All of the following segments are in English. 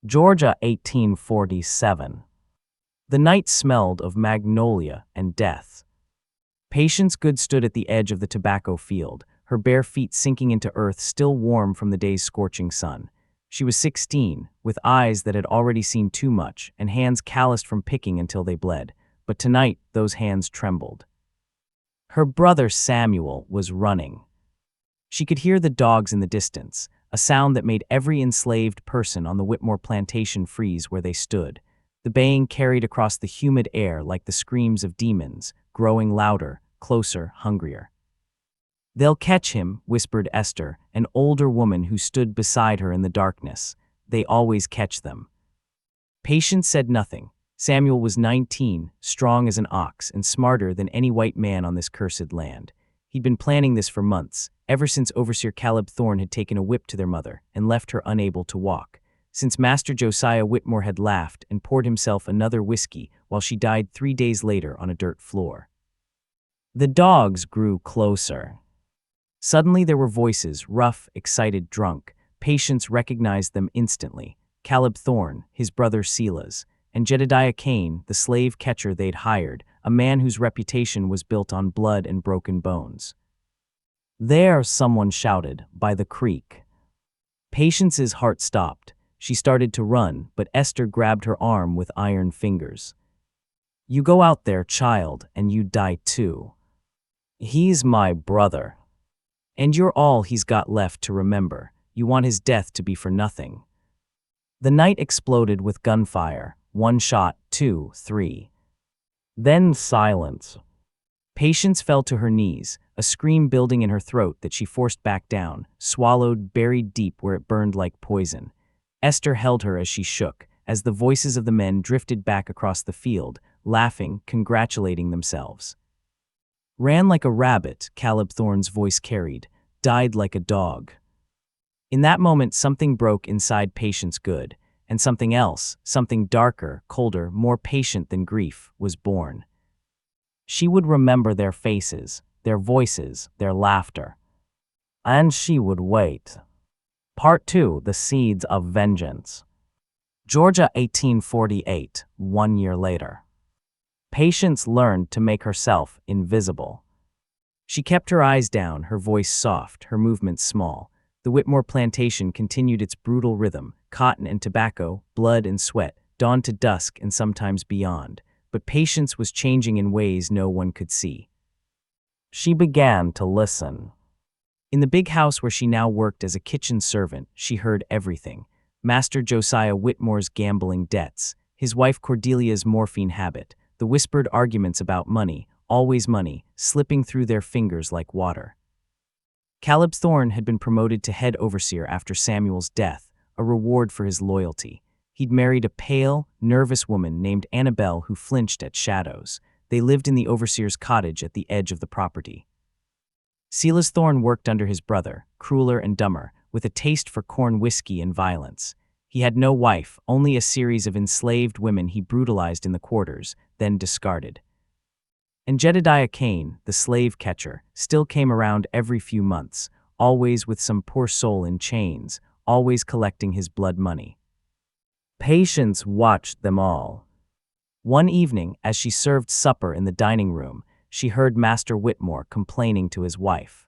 Georgia, 1847. The night smelled of magnolia and death. Patience Good stood at the edge of the tobacco field, her bare feet sinking into earth still warm from the day's scorching sun. She was 16, with eyes that had already seen too much and hands calloused from picking until they bled, but tonight those hands trembled. Her brother Samuel was running. She could hear the dogs in the distance, a sound that made every enslaved person on the Whitmore plantation freeze where they stood. The baying carried across the humid air like the screams of demons, growing louder, closer, hungrier. "They'll catch him," whispered Esther, an older woman who stood beside her in the darkness. "They always catch them." Patience said nothing. Samuel was 19, strong as an ox and smarter than any white man on this cursed land. He'd been planning this for months, ever since Overseer Caleb Thorne had taken a whip to their mother and left her unable to walk, since Master Josiah Whitmore had laughed and poured himself another whiskey while she died 3 days later on a dirt floor. The dogs grew closer. Suddenly there were voices, rough, excited, drunk. Patience recognized them instantly. Caleb Thorne, his brother Selah's, and Jedediah Kane, the slave catcher they'd hired, a man whose reputation was built on blood and broken bones. "There," someone shouted, "by the creek." Patience's heart stopped. She started to run, but Esther grabbed her arm with iron fingers. "You go out there, child, and you die too. He's my brother. And you're all he's got left to remember. You want his death to be for nothing." The night exploded with gunfire. 1 shot, 2, 3. Then silence. Patience fell to her knees, a scream building in her throat that she forced back down, swallowed, buried deep where it burned like poison. Esther held her as she shook, as the voices of the men drifted back across the field, laughing, congratulating themselves. "Ran like a rabbit," Caleb Thorne's voice carried, "died like a dog." In that moment something broke inside Patience Good, and something else, something darker, colder, more patient than grief, was born. She would remember their faces, their voices, their laughter. And she would wait. Part 2, The Seeds of Vengeance. Georgia, 1848, 1 year later. Patience learned to make herself invisible. She kept her eyes down, her voice soft, her movements small. The Whitmore plantation continued its brutal rhythm, cotton and tobacco, blood and sweat, dawn to dusk and sometimes beyond. But Patience was changing in ways no one could see. She began to listen. In the big house where she now worked as a kitchen servant, she heard everything. Master Josiah Whitmore's gambling debts, his wife Cordelia's morphine habit, the whispered arguments about money, always money, slipping through their fingers like water. Caleb Thorne had been promoted to head overseer after Samuel's death, a reward for his loyalty. He'd married a pale, nervous woman named Annabelle who flinched at shadows. They lived in the overseer's cottage at the edge of the property. Silas Thorne worked under his brother, crueler and dumber, with a taste for corn whiskey and violence. He had no wife, only a series of enslaved women he brutalized in the quarters, then discarded. And Jedediah Kane, the slave catcher, still came around every few months, always with some poor soul in chains, always collecting his blood money. Patience watched them all. One evening, as she served supper in the dining room, she heard Master Whitmore complaining to his wife.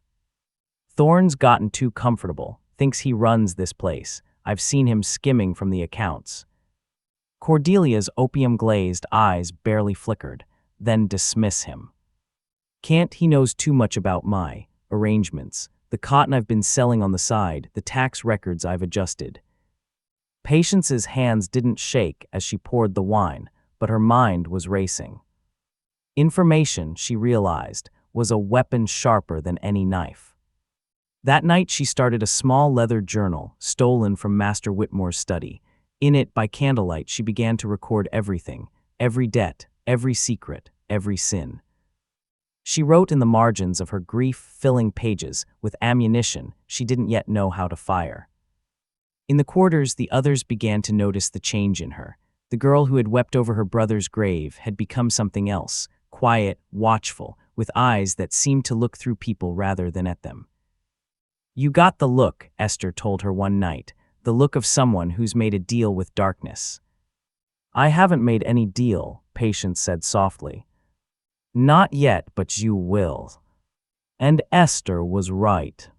"Thorne's gotten too comfortable, thinks he runs this place. I've seen him skimming from the accounts." Cordelia's opium-glazed eyes barely flickered, then dismiss him. "Can't, he knows too much about my arrangements, the cotton I've been selling on the side, the tax records I've adjusted." Patience's hands didn't shake as she poured the wine, but her mind was racing. Information, she realized, was a weapon sharper than any knife. That night she started a small leather journal, stolen from Master Whitmore's study. In it, by candlelight, she began to record everything, every debt, every secret, every sin. She wrote in the margins of her grief-filling pages with ammunition she didn't yet know how to fire. In the quarters, the others began to notice the change in her. The girl who had wept over her brother's grave had become something else, quiet, watchful, with eyes that seemed to look through people rather than at them. "You got the look," Esther told her one night, the look of someone who's made a deal with darkness. "I haven't made any deal," Patience said softly. "Not yet, but you will." And Esther was right.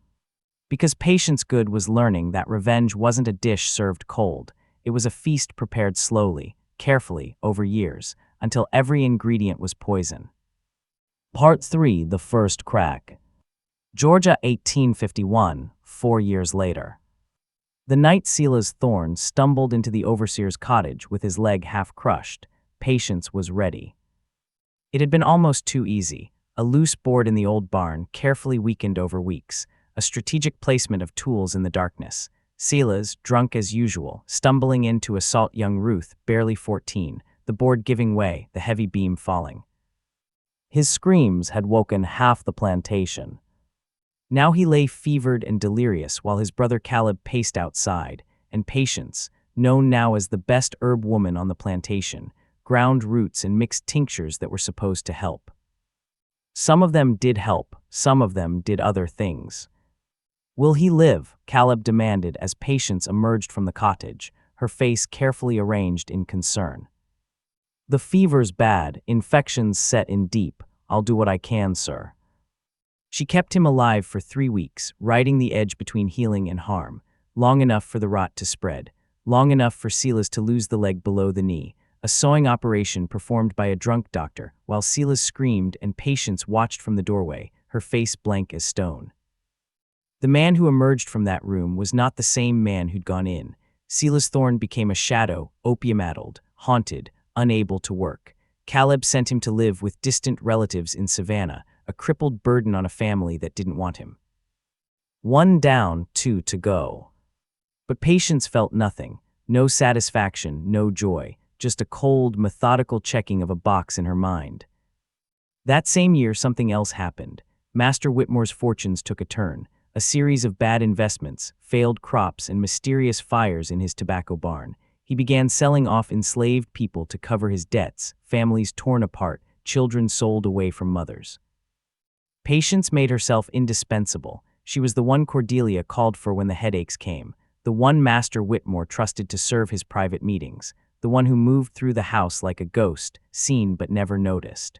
Because Patience Good was learning that revenge wasn't a dish served cold, it was a feast prepared slowly, carefully, over years, until every ingredient was poison. Part 3: The First Crack. Georgia, 1851, 4 years later. The night Silas Thorne stumbled into the overseer's cottage with his leg half crushed, Patience was ready. It had been almost too easy, a loose board in the old barn, carefully weakened over weeks, a strategic placement of tools in the darkness. Silas, drunk as usual, stumbling in to assault young Ruth, barely 14, the board giving way, the heavy beam falling. His screams had woken half the plantation. Now he lay fevered and delirious while his brother Caleb paced outside, and Patience, known now as the best herb woman on the plantation, ground roots and mixed tinctures that were supposed to help. Some of them did help, some of them did other things. "Will he live?" Caleb demanded as Patience emerged from the cottage, her face carefully arranged in concern. "The fever's bad, infections set in deep. I'll do what I can, sir." She kept him alive for 3 weeks, riding the edge between healing and harm, long enough for the rot to spread, long enough for Silas to lose the leg below the knee, a sewing operation performed by a drunk doctor, while Silas screamed and Patience watched from the doorway, her face blank as stone. The man who emerged from that room was not the same man who'd gone in. Silas Thorne became a shadow, opium-addled, haunted, unable to work. Caleb sent him to live with distant relatives in Savannah, a crippled burden on a family that didn't want him. 1 down, 2 to go. But Patience felt nothing, no satisfaction, no joy, just a cold, methodical checking of a box in her mind. That same year, something else happened. Master Whitmore's fortunes took a turn, a series of bad investments, failed crops, and mysterious fires in his tobacco barn. He began selling off enslaved people to cover his debts, families torn apart, children sold away from mothers. Patience made herself indispensable. She was the one Cordelia called for when the headaches came, the one Master Whitmore trusted to serve his private meetings, the one who moved through the house like a ghost, seen but never noticed.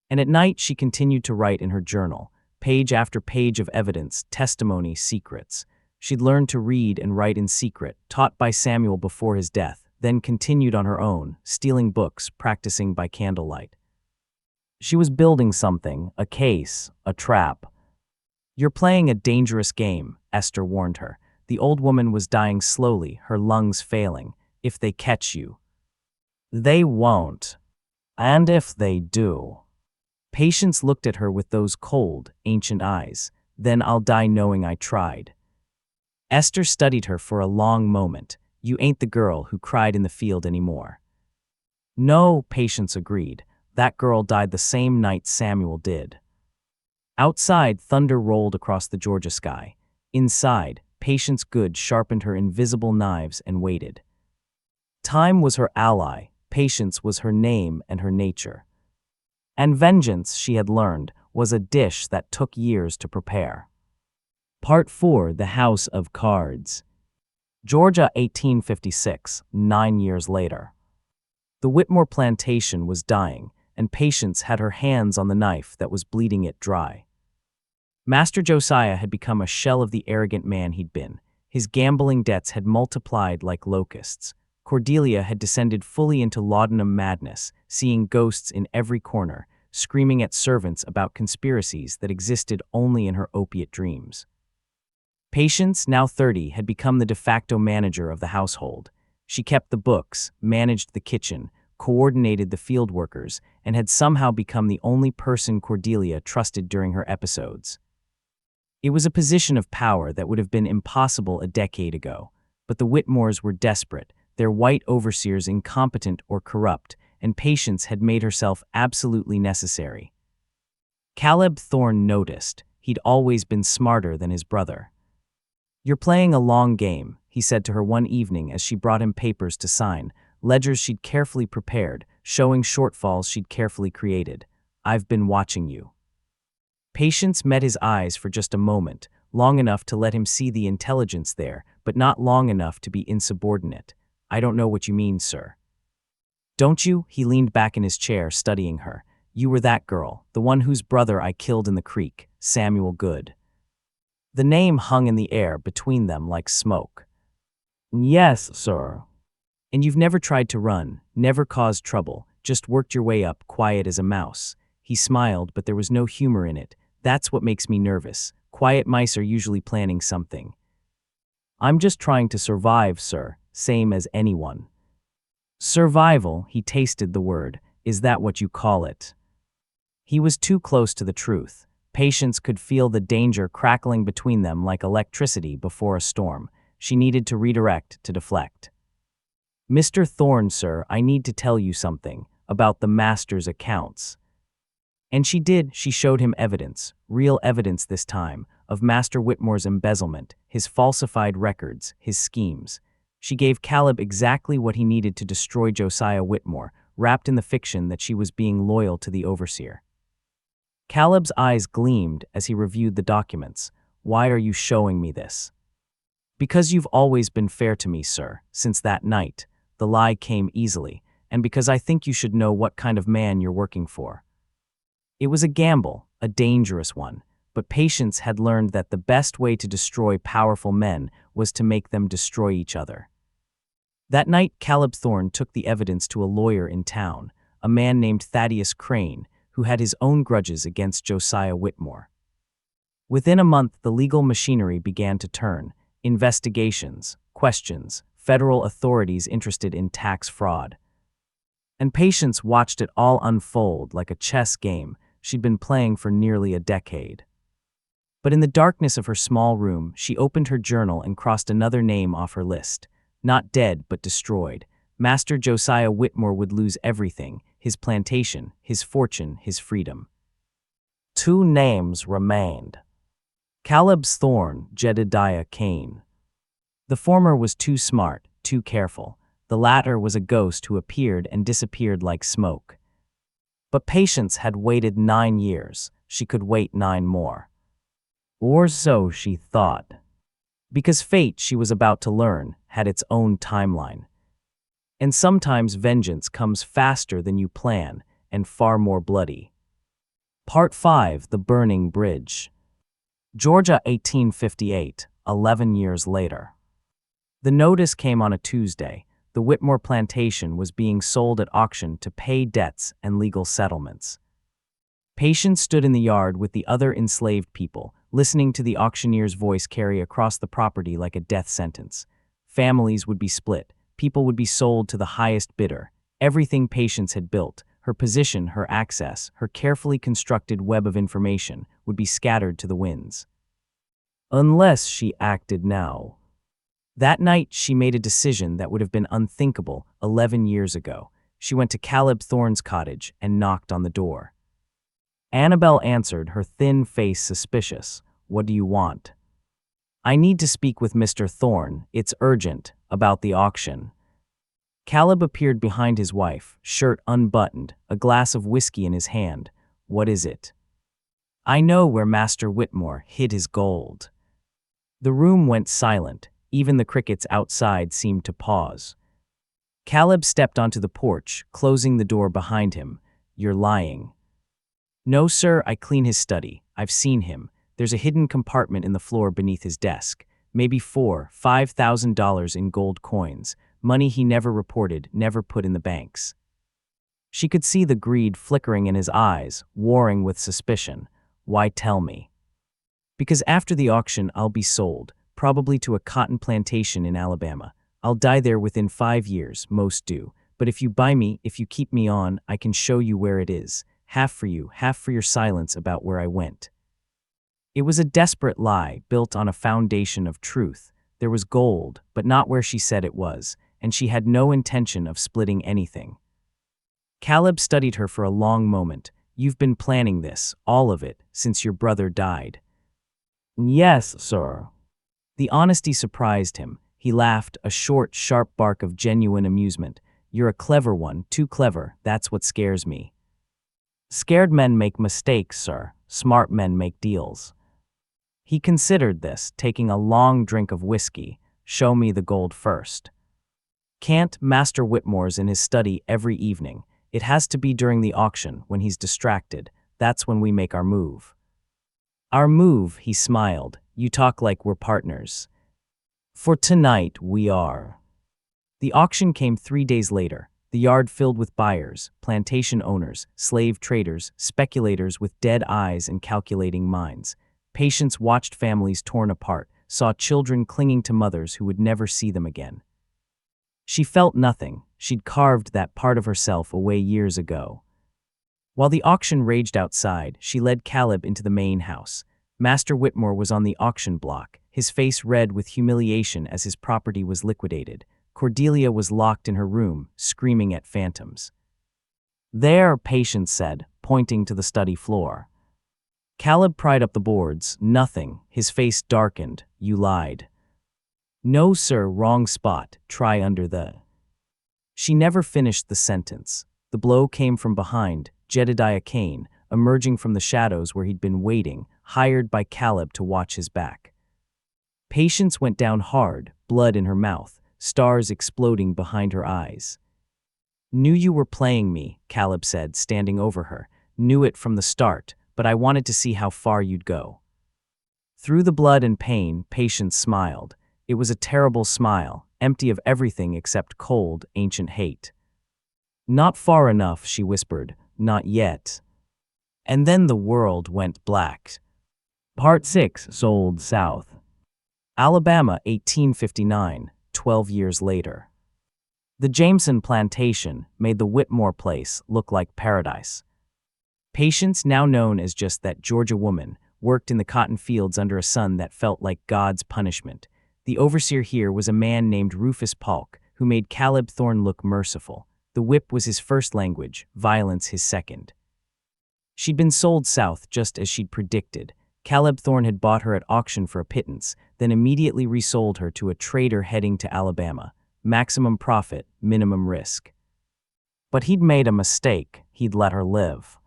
And at night she continued to write in her journal, page after page of evidence, testimony, secrets. She'd learned to read and write in secret, taught by Samuel before his death, then continued on her own, stealing books, practicing by candlelight. She was building something, a case, a trap. "You're playing a dangerous game," Esther warned her. The old woman was dying slowly, her lungs failing. "If they catch you." "They won't. And if they do." Patience looked at her with those cold, ancient eyes. "Then I'll die knowing I tried." Esther studied her for a long moment. "You ain't the girl who cried in the field anymore." "No," Patience agreed. "That girl died the same night Samuel did." Outside, thunder rolled across the Georgia sky. Inside, Patience Good sharpened her invisible knives and waited. Time was her ally, patience was her name and her nature. And vengeance, she had learned, was a dish that took years to prepare. Part 4: The House of Cards. Georgia, 1856, 9 years later. The Whitmore plantation was dying, and Patience had her hands on the knife that was bleeding it dry. Master Josiah had become a shell of the arrogant man he'd been. His gambling debts had multiplied like locusts. Cordelia had descended fully into laudanum madness, seeing ghosts in every corner, screaming at servants about conspiracies that existed only in her opiate dreams. Patience, now 30, had become the de facto manager of the household. She kept the books, managed the kitchen, coordinated the field workers, and had somehow become the only person Cordelia trusted during her episodes. It was a position of power that would have been impossible a decade ago, but the Whitmores were desperate, their white overseers incompetent or corrupt, and Patience had made herself absolutely necessary. Caleb Thorne noticed. He'd always been smarter than his brother. "You're playing a long game," he said to her one evening as she brought him papers to sign, ledgers she'd carefully prepared, showing shortfalls she'd carefully created. "I've been watching you." Patience met his eyes for just a moment, long enough to let him see the intelligence there, but not long enough to be insubordinate. I don't know what you mean, sir. Don't you? He leaned back in his chair, studying her. You were that girl, the one whose brother I killed in the creek, Samuel Good. The name hung in the air between them like smoke. Yes, sir. And you've never tried to run, never caused trouble, just worked your way up, quiet as a mouse. He smiled, but there was no humor in it. That's what makes me nervous. Quiet mice are usually planning something. I'm just trying to survive, sir, same as anyone. Survival, he tasted the word. Is that what you call it? He was too close to the truth. Patience could feel the danger crackling between them like electricity before a storm. She needed to redirect, to deflect. Mr. Thorne, sir, I need to tell you something about the master's accounts. And she did. She showed him evidence, real evidence this time, of Master Whitmore's embezzlement, his falsified records, his schemes. She gave Caleb exactly what he needed to destroy Josiah Whitmore, wrapped in the fiction that she was being loyal to the overseer. Caleb's eyes gleamed as he reviewed the documents. Why are you showing me this? Because you've always been fair to me, sir, since that night. The lie came easily, and because I think you should know what kind of man you're working for. It was a gamble, a dangerous one, but Patience had learned that the best way to destroy powerful men was to make them destroy each other. That night, Caleb Thorne took the evidence to a lawyer in town, a man named Thaddeus Crane, who had his own grudges against Josiah Whitmore. Within a month, the legal machinery began to turn. Investigations, questions, federal authorities interested in tax fraud. And Patience watched it all unfold like a chess game she'd been playing for nearly a decade. But in the darkness of her small room, she opened her journal and crossed another name off her list. Not dead, but destroyed. Master Josiah Whitmore would lose everything, his plantation, his fortune, his freedom. 2 names remained. Caleb Thorne, Jedediah Kane. The former was too smart, too careful. The latter was a ghost who appeared and disappeared like smoke. But Patience had waited 9 years. She could wait 9 more. Or so she thought. Because fate, she was about to learn, had its own timeline. And sometimes vengeance comes faster than you plan, and far more bloody. Part 5, The Burning Bridge. Georgia, 1858, 11 years later. The notice came on a Tuesday. The Whitmore plantation was being sold at auction to pay debts and legal settlements. Patience stood in the yard with the other enslaved people, listening to the auctioneer's voice carry across the property like a death sentence. Families would be split. People would be sold to the highest bidder. Everything Patience had built, her position, her access, her carefully constructed web of information, would be scattered to the winds. Unless she acted now. That night, she made a decision that would have been unthinkable 11 years ago. She went to Caleb Thorne's cottage and knocked on the door. Annabelle answered, her thin face suspicious. What do you want? I need to speak with Mr. Thorne. It's urgent, about the auction. Caleb appeared behind his wife, shirt unbuttoned, a glass of whiskey in his hand. What is it? I know where Master Whitmore hid his gold. The room went silent. Even the crickets outside seemed to pause. Caleb stepped onto the porch, closing the door behind him. You're lying. No, sir, I clean his study. I've seen him. There's a hidden compartment in the floor beneath his desk. Maybe $4,000–$5,000 in gold coins. Money he never reported, never put in the banks. She could see the greed flickering in his eyes, warring with suspicion. Why tell me? Because after the auction, I'll be sold. Probably to a cotton plantation in Alabama. I'll die there within 5 years, most do. But if you buy me, if you keep me on, I can show you where it is. Half for you, half for your silence about where I went. It was a desperate lie, built on a foundation of truth. There was gold, but not where she said it was, and she had no intention of splitting anything. Caleb studied her for a long moment. You've been planning this, all of it, since your brother died. Yes, sir. The honesty surprised him. He laughed, a short, sharp bark of genuine amusement. You're a clever one, too clever, that's what scares me. Scared men make mistakes, sir. Smart men make deals. He considered this, taking a long drink of whiskey. Show me the gold first. Can't. Master Whitmore's in his study every evening. It has to be during the auction, when he's distracted. That's when we make our move. Our move, he smiled. You talk like we're partners. For tonight, we are. The auction came 3 days later. The yard filled with buyers, plantation owners, slave traders, speculators with dead eyes and calculating minds. Patience watched families torn apart, saw children clinging to mothers who would never see them again. She felt nothing. She'd carved that part of herself away years ago. While the auction raged outside, she led Caleb into the main house. Master Whitmore was on the auction block, his face red with humiliation as his property was liquidated. Cordelia was locked in her room, screaming at phantoms. There, Patience said, pointing to the study floor. Caleb pried up the boards. Nothing. His face darkened. You lied. No, sir, wrong spot. Try under the. She never finished the sentence. The blow came from behind. Jedediah Kane, emerging from the shadows where he'd been waiting, hired by Caleb to watch his back. Patience went down hard, blood in her mouth, stars exploding behind her eyes. Knew you were playing me, Caleb said, standing over her. Knew it from the start, but I wanted to see how far you'd go. Through the blood and pain, Patience smiled. It was a terrible smile, empty of everything except cold, ancient hate. Not far enough, she whispered. Not yet. And then the world went black. Part 6. Sold South. Alabama, 1859, 12 years later. The Jameson plantation made the Whitmore place look like paradise. Patience, now known as just that Georgia woman, worked in the cotton fields under a sun that felt like God's punishment. The overseer here was a man named Rufus Polk, who made Caleb Thorne look merciful. The whip was his first language, violence his second. She'd been sold south just as she'd predicted. Caleb Thorne had bought her at auction for a pittance, then immediately resold her to a trader heading to Alabama. Maximum profit, minimum risk. But he'd made a mistake. He'd let her live.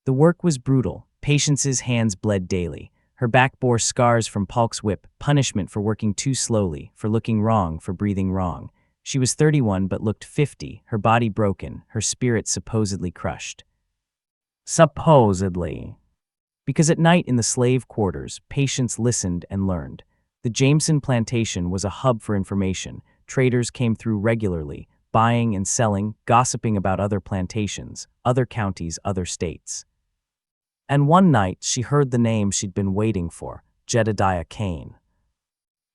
The work was brutal. Patience's hands bled daily. Her back bore scars from Polk's whip, punishment for working too slowly, for looking wrong, for breathing wrong. She was 31 but looked 50, her body broken, her spirit supposedly crushed. Supposedly. Because at night in the slave quarters, Patience listened and learned. The Jameson plantation was a hub for information. Traders came through regularly, buying and selling, gossiping about other plantations, other counties, other states. And one night, she heard the name she'd been waiting for, Jedediah Kane.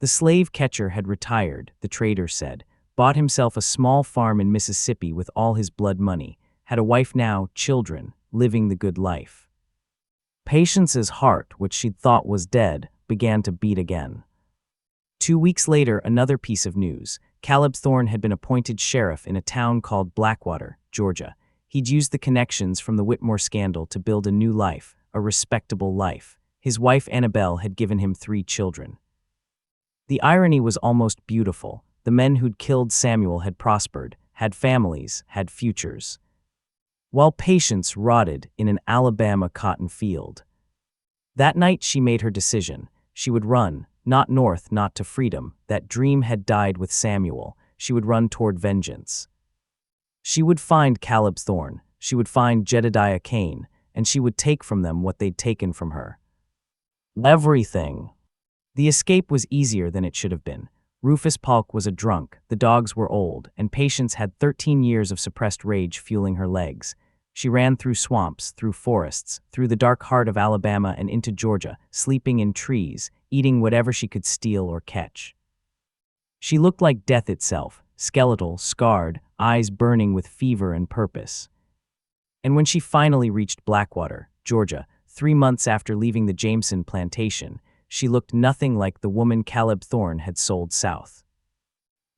The slave catcher had retired, the trader said, bought himself a small farm in Mississippi with all his blood money, had a wife now, children, living the good life. Patience's heart, which she'd thought was dead, began to beat again. 2 weeks later, another piece of news. Caleb Thorne had been appointed sheriff in a town called Blackwater, Georgia. He'd used the connections from the Whitmore scandal to build a new life, a respectable life. His wife Annabelle had given him 3 children. The irony was almost beautiful. The men who'd killed Samuel had prospered, had families, had futures. While Patience rotted in an Alabama cotton field. That night she made her decision. She would run, not north, not to freedom. That dream had died with Samuel. She would run toward vengeance. She would find Caleb Thorne, she would find Jedediah Kane, and she would take from them what they'd taken from her. Everything. The escape was easier than it should have been. Rufus Polk was a drunk, the dogs were old, and Patience had 13 years of suppressed rage fueling her legs. She ran through swamps, through forests, through the dark heart of Alabama and into Georgia, sleeping in trees, eating whatever she could steal or catch. She looked like death itself, skeletal, scarred, eyes burning with fever and purpose. And when she finally reached Blackwater, Georgia, 3 months after leaving the Jameson plantation, she looked nothing like the woman Caleb Thorne had sold south.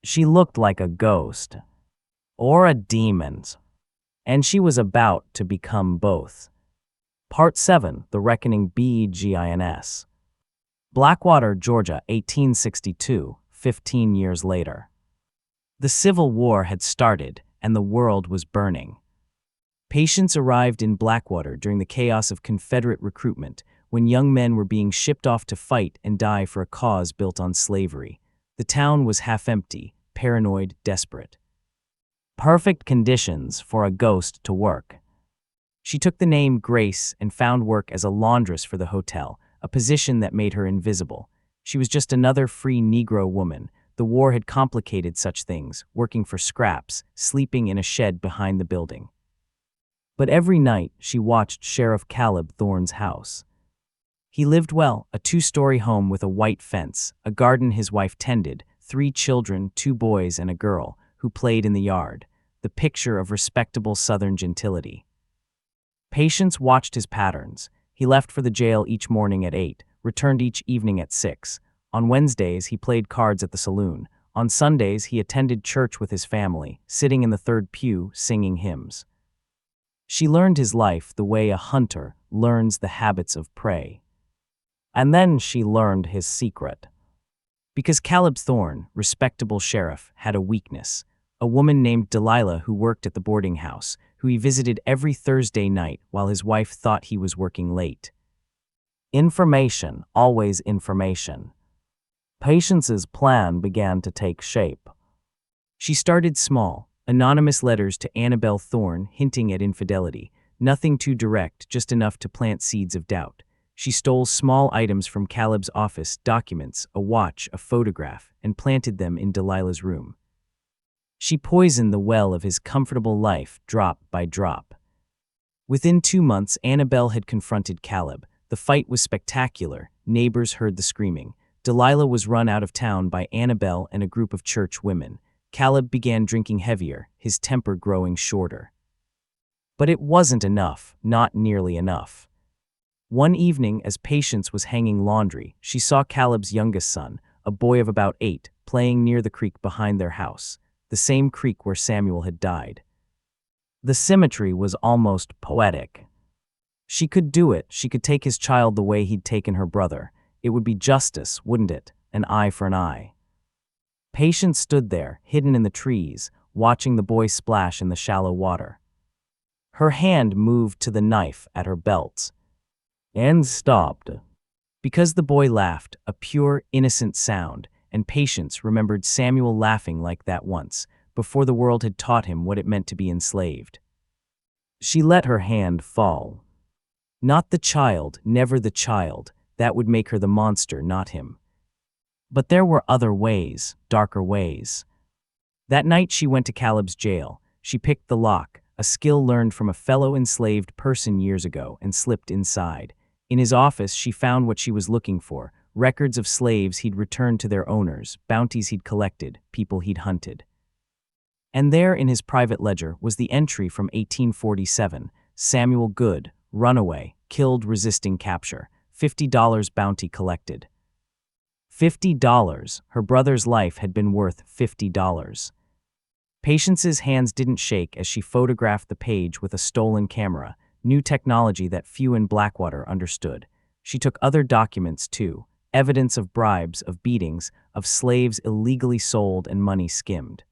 She looked like a ghost. Or a demon. And she was about to become both. Part 7. The Reckoning Begins. Blackwater, Georgia, 1862, 15 years later. The Civil War had started, and the world was burning. Patience arrived in Blackwater during the chaos of Confederate recruitment, when young men were being shipped off to fight and die for a cause built on slavery. The town was half empty, paranoid, desperate. Perfect conditions for a ghost to work. She took the name Grace and found work as a laundress for the hotel, a position that made her invisible. She was just another free Negro woman. The war had complicated such things, working for scraps, sleeping in a shed behind the building. But every night she watched Sheriff Caleb Thorne's house. He lived well, a 2-story home with a white fence, a garden his wife tended, 3 children, 2 boys and a girl, who played in the yard, the picture of respectable Southern gentility. Patience watched his patterns. He left for the jail each morning at 8, returned each evening at 6. On Wednesdays, he played cards at the saloon. On Sundays, he attended church with his family, sitting in the 3rd pew, singing hymns. She learned his life the way a hunter learns the habits of prey. And then she learned his secret. Because Caleb Thorne, respectable sheriff, had a weakness. A woman named Delilah who worked at the boarding house, who he visited every Thursday night while his wife thought he was working late. Information, always information. Patience's plan began to take shape. She started small, anonymous letters to Annabelle Thorne hinting at infidelity, nothing too direct, just enough to plant seeds of doubt. She stole small items from Caleb's office, documents, a watch, a photograph, and planted them in Delilah's room. She poisoned the well of his comfortable life, drop by drop. Within 2 months, Annabelle had confronted Caleb. The fight was spectacular. Neighbors heard the screaming. Delilah was run out of town by Annabelle and a group of church women. Caleb began drinking heavier, his temper growing shorter. But it wasn't enough, not nearly enough. One evening, as Patience was hanging laundry, she saw Caleb's youngest son, a boy of about 8, playing near the creek behind their house, the same creek where Samuel had died. The symmetry was almost poetic. She could do it. She could take his child the way he'd taken her brother. It would be justice, wouldn't it? An eye for an eye. Patience stood there, hidden in the trees, watching the boy splash in the shallow water. Her hand moved to the knife at her belt and stopped. Because the boy laughed, a pure, innocent sound, and Patience remembered Samuel laughing like that once, before the world had taught him what it meant to be enslaved. She let her hand fall. Not the child, never the child. That would make her the monster, not him. But there were other ways, darker ways. That night she went to Caleb's jail. She picked the lock, a skill learned from a fellow enslaved person years ago, and slipped inside. In his office, she found what she was looking for, records of slaves he'd returned to their owners, bounties he'd collected, people he'd hunted. And there in his private ledger was the entry from 1847, Samuel Good, runaway, killed resisting capture, $50 bounty collected. $50, her brother's life had been worth $50. Patience's hands didn't shake as she photographed the page with a stolen camera, new technology that few in Blackwater understood. She took other documents too, evidence of bribes, of beatings, of slaves illegally sold and money skimmed.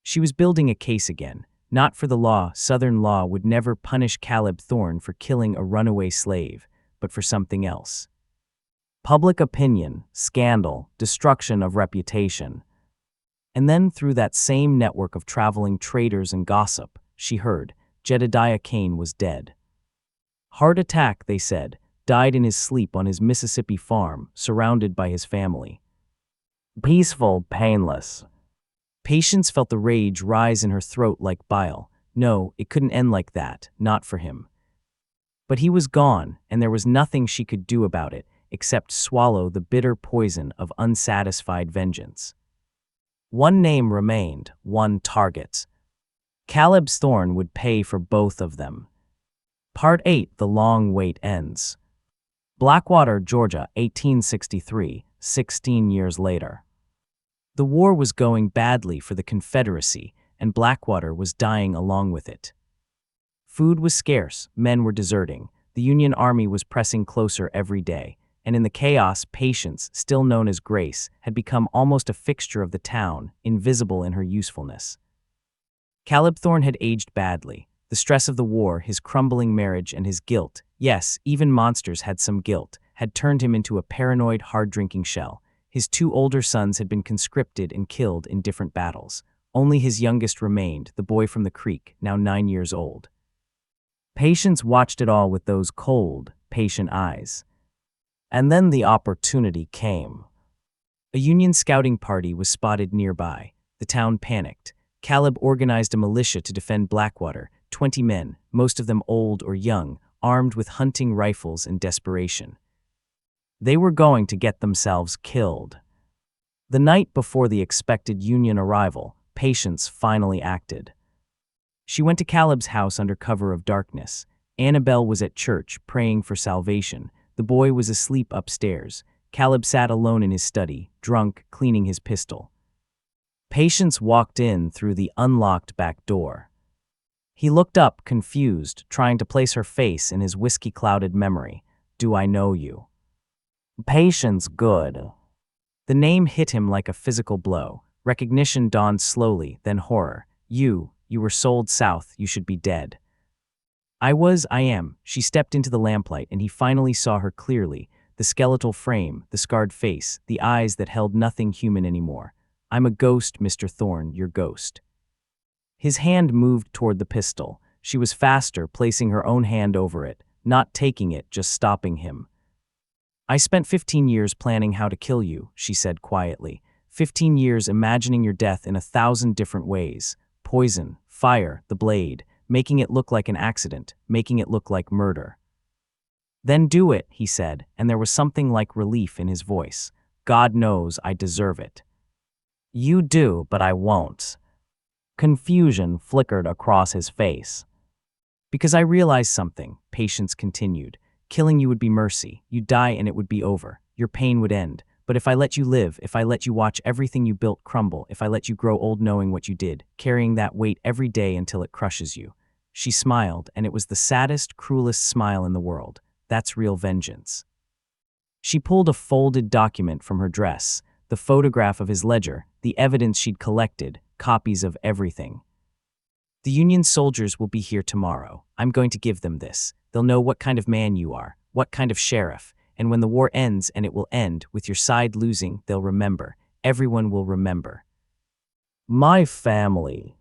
She was building a case again, not for the law. Southern law would never punish Caleb Thorne for killing a runaway slave, but for something else. Public opinion, scandal, destruction of reputation. And then through that same network of traveling traders and gossip, she heard Jedediah Kane was dead. Heart attack, they said, died in his sleep on his Mississippi farm, surrounded by his family. Peaceful, painless. Patience felt the rage rise in her throat like bile. No, it couldn't end like that, not for him. But he was gone, and there was nothing she could do about it except swallow the bitter poison of unsatisfied vengeance. One name remained, one target. Caleb Thorne would pay for both of them. Part 8: The Long Wait Ends. Blackwater, Georgia, 1863, 16 years later. The war was going badly for the Confederacy, and Blackwater was dying along with it. Food was scarce, men were deserting, the Union Army was pressing closer every day, and in the chaos, Patience, still known as Grace, had become almost a fixture of the town, invisible in her usefulness. Caleb Thorne had aged badly. The stress of the war, his crumbling marriage, and his guilt, Yes, even monsters had some guilt, had turned him into a paranoid, hard-drinking shell. His two older sons had been conscripted and killed in different battles. Only his youngest remained, the boy from the creek, now 9 years old. Patience watched it all with those cold, patient eyes. And then the opportunity came. A Union scouting party was spotted nearby. The town panicked. Caleb organized a militia to defend Blackwater, 20 men, most of them old or young, armed with hunting rifles in desperation. They were going to get themselves killed. The night before the expected Union arrival, Patience finally acted. She went to Caleb's house under cover of darkness. Annabelle was at church, praying for salvation. The boy was asleep upstairs. Caleb sat alone in his study, drunk, cleaning his pistol. Patience walked in through the unlocked back door. He looked up, confused, trying to place her face in his whiskey-clouded memory. "Do I know you?" "Patience Good." The name hit him like a physical blow. Recognition dawned slowly, then horror. You were sold south, you should be dead." I am." She stepped into the lamplight, and he finally saw her clearly. The skeletal frame, the scarred face, the eyes that held nothing human anymore. "I'm a ghost, Mr. Thorne, your ghost." His hand moved toward the pistol. She was faster, placing her own hand over it, not taking it, just stopping him. "I spent 15 years planning how to kill you," she said quietly. 15 years imagining your death in 1,000 different ways. Poison, fire, the blade, making it look like an accident, making it look like murder. "Then do it," he said, and there was something like relief in his voice. "God knows I deserve it." "You do, but I won't." Confusion flickered across his face. "Because I realized something," Patience continued. "Killing you would be mercy. You'd die and it would be over. Your pain would end. But if I let you live, if I let you watch everything you built crumble, if I let you grow old knowing what you did, carrying that weight every day until it crushes you." She smiled, and it was the saddest, cruelest smile in the world. "That's real vengeance." She pulled a folded document from her dress, the photograph of his ledger, the evidence she'd collected, copies of everything. "The Union soldiers will be here tomorrow. I'm going to give them this. They'll know what kind of man you are, what kind of sheriff. And when the war ends, and it will end, with your side losing, they'll remember. Everyone will remember. My family.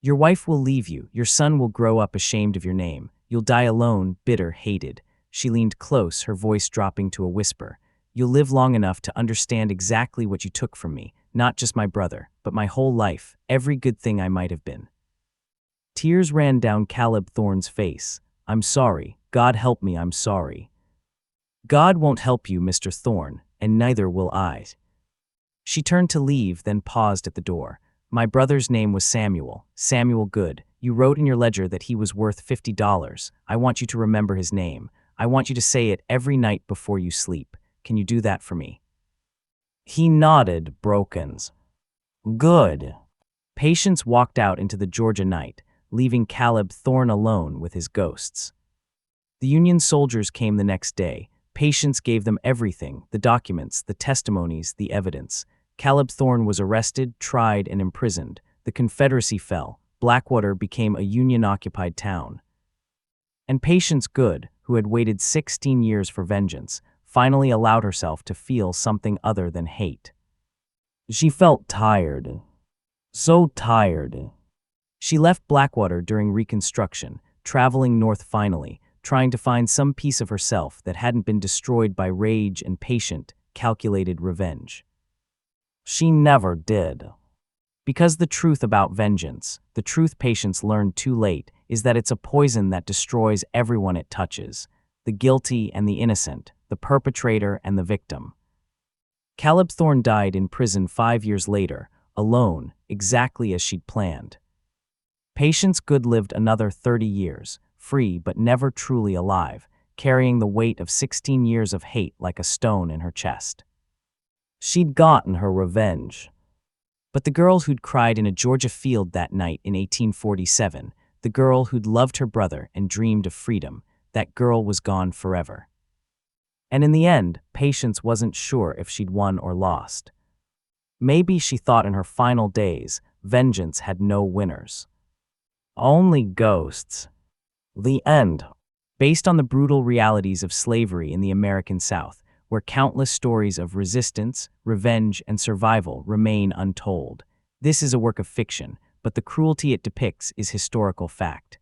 Your wife will leave you. Your son will grow up ashamed of your name. You'll die alone, bitter, hated." She leaned close, her voice dropping to a whisper. "You'll live long enough to understand exactly what you took from me, not just my brother, but my whole life, every good thing I might have been." Tears ran down Caleb Thorne's face. "I'm sorry. God help me, I'm sorry." "God won't help you, Mr. Thorne, and neither will I." She turned to leave, then paused at the door. "My brother's name was Samuel, Samuel Good. You wrote in your ledger that he was worth $50. I want you to remember his name. I want you to say it every night before you sleep. Can you do that for me?" He nodded, broken. "Good." Patience walked out into the Georgia night, leaving Caleb Thorne alone with his ghosts. The Union soldiers came the next day. Patience gave them everything, the documents, the testimonies, the evidence. Caleb Thorne was arrested, tried, and imprisoned. The Confederacy fell. Blackwater became a Union-occupied town. And Patience Good, who had waited 16 years for vengeance, finally allowed herself to feel something other than hate. She felt tired. So tired. She left Blackwater during Reconstruction, traveling north finally, trying to find some piece of herself that hadn't been destroyed by rage and patient, calculated revenge. She never did. Because the truth about vengeance, the truth Patience learned too late, is that it's a poison that destroys everyone it touches, the guilty and the innocent, the perpetrator and the victim. Caleb Thorne died in prison 5 years later, alone, exactly as she'd planned. Patience Good lived another 30 years, free but never truly alive, carrying the weight of 16 years of hate like a stone in her chest. She'd gotten her revenge. But the girl who'd cried in a Georgia field that night in 1847, the girl who'd loved her brother and dreamed of freedom, that girl was gone forever. And in the end, Patience wasn't sure if she'd won or lost. Maybe she thought in her final days, vengeance had no winners. Only ghosts. The end. based on the brutal realities of slavery in the American South, where countless stories of resistance, revenge, and survival remain untold. This is a work of fiction, but the cruelty it depicts is historical fact.